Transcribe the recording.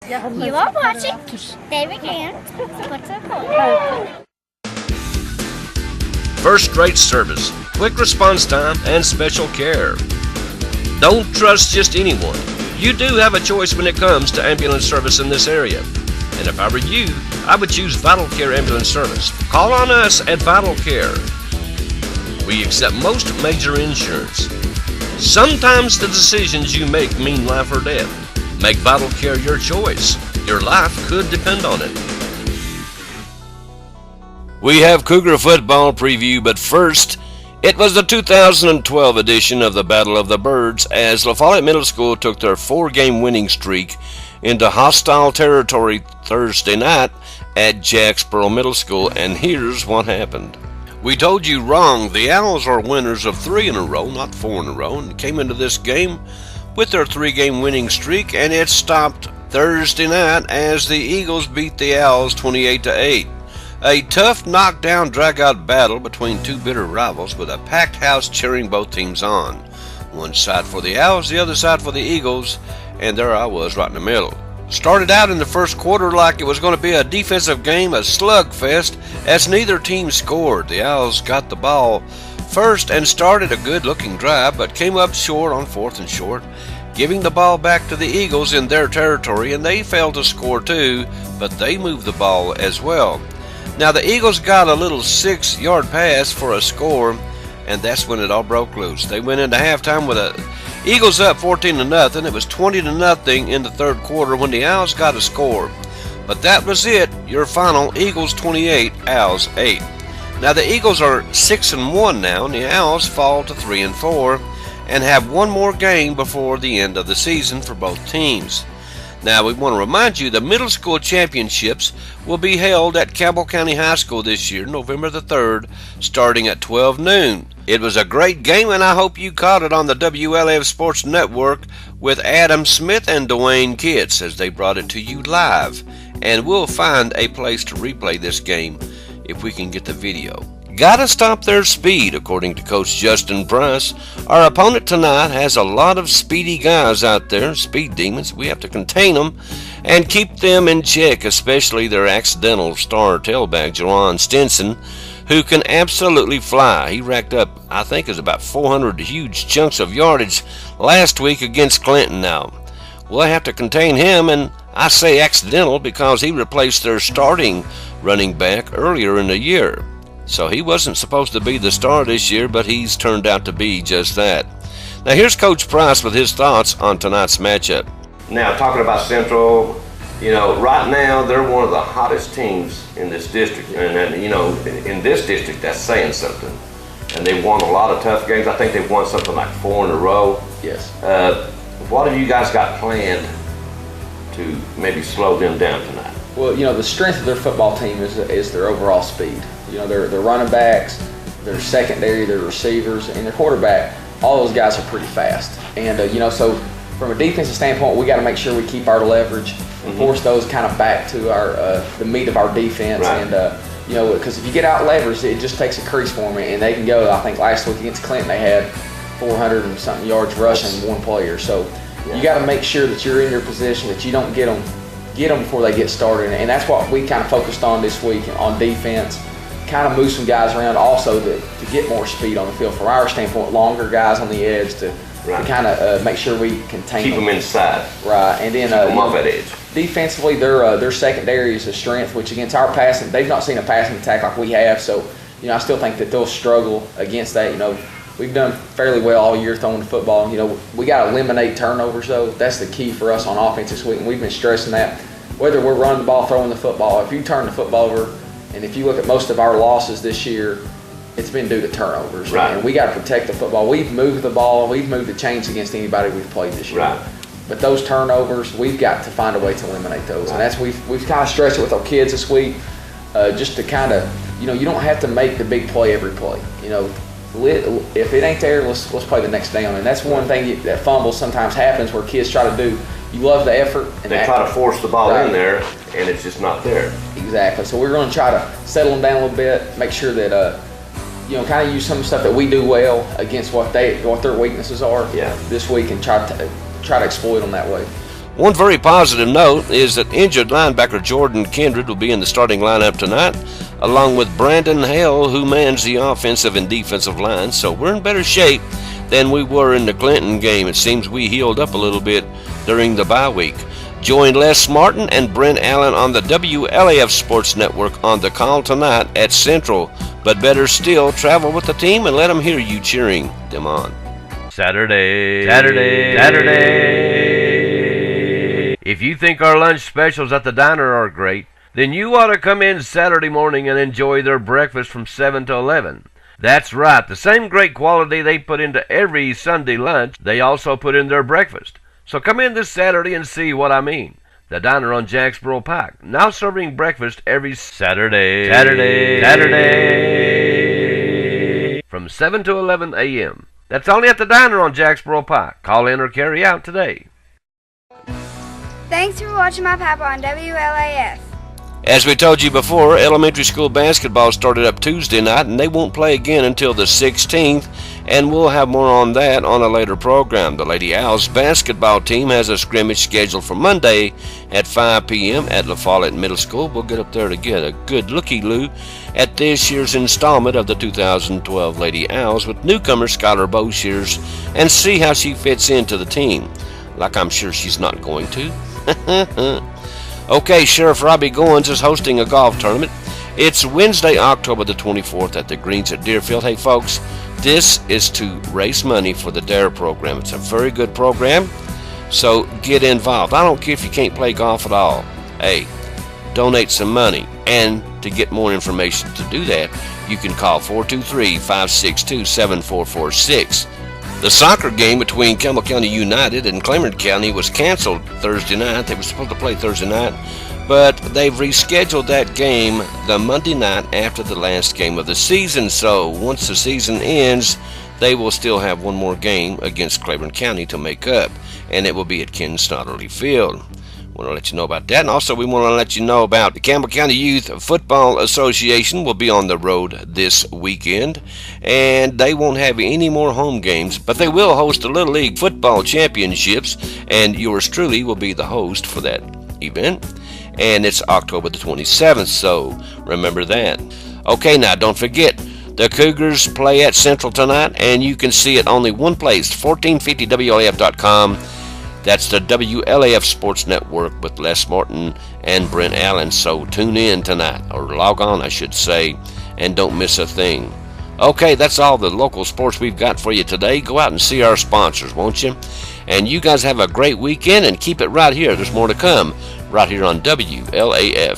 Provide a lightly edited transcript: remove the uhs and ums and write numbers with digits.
You are watching. There we go. What's up, boy? First-rate service, quick response time, and special care. Don't trust just anyone. You do have a choice when it comes to ambulance service in this area. And if I were you, I would choose BattleCare Ambulance Service. Call on us at BattleCare. We accept most major insurance. Sometimes the decisions you make mean life or death. Make BattleCare your choice. Your life could depend on it. We have Cougar football preview, but first, it was the 2012 edition of the Battle of the Birds as La Follette Middle School took their 4-game winning streak into hostile territory Thursday night at Jacksboro Middle School, and here's what happened. We told you wrong. The Owls are winners of 3 in a row, not 4 in a row, and came into this game with their 3-game winning streak, and it stopped Thursday night as the Eagles beat the Owls 28-8. A tough knockdown drag-out battle between two bitter rivals with a packed house cheering both teams on. One side for the Owls, the other side for the Eagles, and there I was right in the middle. Started out in the first quarter like it was going to be a defensive game, a slugfest, as neither team scored. The Owls got the ball first and started a good-looking drive, but came up short on 4th and short, giving the ball back to the Eagles in their territory, and they failed to score too, but they moved the ball as well. Now the Eagles got a little 6-yard pass for a score, and that's when it all broke loose. They went into halftime with the Eagles up 14-0. It was 20-0 in the third quarter when the Owls got a score. But that was it. Your final: Eagles 28, Owls 8. Now the Eagles are 6-1 now, and the Owls fall to 3-4 and have one more game before the end of the season for both teams. Now, we want to remind you the middle school championships will be held at Cabell County High School this year, November the 3rd, starting at 12 noon. It was a great game, and I hope you caught it on the WLF Sports Network with Adam Smith and Dwayne Kitts as they brought it to you live. And we'll find a place to replay this game if we can get the video. Gotta stop their speed, according to Coach Justin Price. Our opponent tonight has a lot of speedy guys out there, speed demons. We have to contain them and keep them in check, especially their accidental star tailback, Jawan Stinson, who can absolutely fly. He racked up, I think it was about 400 huge chunks of yardage last week against Clinton now. We'll have to contain him, and I say accidental because he replaced their starting running back earlier in the year. So he wasn't supposed to be the star this year, but he's turned out to be just that. Now here's Coach Price with his thoughts on tonight's matchup. Now talking about Central, right now they're one of the hottest teams in this district. And in this district, that's saying something. And they've won a lot of tough games. I think they've won something like 4 in a row. Yes. What have you guys got planned to maybe slow them down tonight? Well, the strength of their football team is their overall speed. Their running backs, their secondary, their receivers, and their quarterback, all those guys are pretty fast. And, so from a defensive standpoint, we got to make sure we keep our leverage and force those kind of back to our the meat of our defense. Right. And, because if you get out leveraged, it just takes a crease for them, and they can go. I think last week against Clinton, they had 400 and something yards rushing one player. So you got to make sure that you're in your position, that you don't get them before they get started. And that's what we kind of focused on this week on defense. Kind of move some guys around also to get more speed on the field. From our standpoint, longer guys on the edge to kind of make sure we contain keep them inside. Right, and then keep them off that edge. Defensively, their secondary is a strength, which against our passing, they've not seen a passing attack like we have. So, I still think that they'll struggle against that. We've done fairly well all year throwing the football. We got to eliminate turnovers though. That's the key for us on offense this week, and we've been stressing that. Whether we're running the ball, throwing the football, if you turn the football over. And if you look at most of our losses this year, it's been due to turnovers. Right. And we got to protect the football. We've moved the ball. We've moved the chains against anybody we've played this year. Right. But those turnovers, we've got to find a way to eliminate those. Right. And that's we've kind of stressed it with our kids this week, just to kind of, you don't have to make the big play every play. If it ain't there, let's play the next down. And that's one thing that fumble sometimes happens where kids try to do. You love the effort. And they try to force the ball in there, and it's just not there. Exactly. So we're going to try to settle them down a little bit, make sure that, kind of use some of the stuff that we do well against what their weaknesses are this week, and try to exploit them that way. One very positive note is that injured linebacker Jordan Kindred will be in the starting lineup tonight, along with Brandon Hale, who mans the offensive and defensive line. So we're in better shape than we were in the Clinton game. It seems we healed up a little bit during the bye week. Join Les Martin and Brent Allen on the WLAF Sports Network on the call tonight at Central. But better still, travel with the team and let them hear you cheering them on. Saturday. If you think our lunch specials at the diner are great, then you ought to come in Saturday morning and enjoy their breakfast from 7 to 11. That's right, the same great quality they put into every Sunday lunch, they also put in their breakfast. So come in this Saturday and see what I mean. The diner on Jacksboro Pike, now serving breakfast every Saturday. From 7 to 11 a.m. That's only at the diner on Jacksboro Pike. Call in or carry out today. Thanks for watching my papa on WLAF. As we told you before, elementary school basketball started up Tuesday night, and they won't play again until the 16th, and we'll have more on that on a later program. The Lady Owls basketball team has a scrimmage scheduled for Monday at 5 p.m. at La Follette Middle School. We'll get up there to get a good looky-loo at this year's installment of the 2012 Lady Owls with newcomer Skylar Bowshears and see how she fits into the team, like I'm sure she's not going to. Okay, Sheriff Robbie Goins is hosting a golf tournament. It's Wednesday, October the 24th at the Greens at Deerfield. Hey, folks, this is to raise money for the DARE program. It's a very good program, so get involved. I don't care if you can't play golf at all. Hey, donate some money. And to get more information to do that, you can call 423-562-7446. The soccer game between Campbell County United and Claremont County was canceled Thursday night. They were supposed to play Thursday night, but they've rescheduled that game the Monday night after the last game of the season. So once the season ends, they will still have one more game against Claremont County to make up, and it will be at Ken Snodderly Field. Want to let you know about that. And also we want to let you know about the Campbell County Youth Football Association will be on the road this weekend, and they won't have any more home games, but they will host the Little League Football Championships, and yours truly will be the host for that event, and it's October the 27th, so remember that. Okay, now don't forget, the Cougars play at Central tonight, and you can see it only one place, 1450WLAF.com. That's the WLAF Sports Network with Les Martin and Brent Allen. So tune in tonight, or log on, I should say, and don't miss a thing. Okay, that's all the local sports we've got for you today. Go out and see our sponsors, won't you? And you guys have a great weekend, and keep it right here. There's more to come right here on WLAF.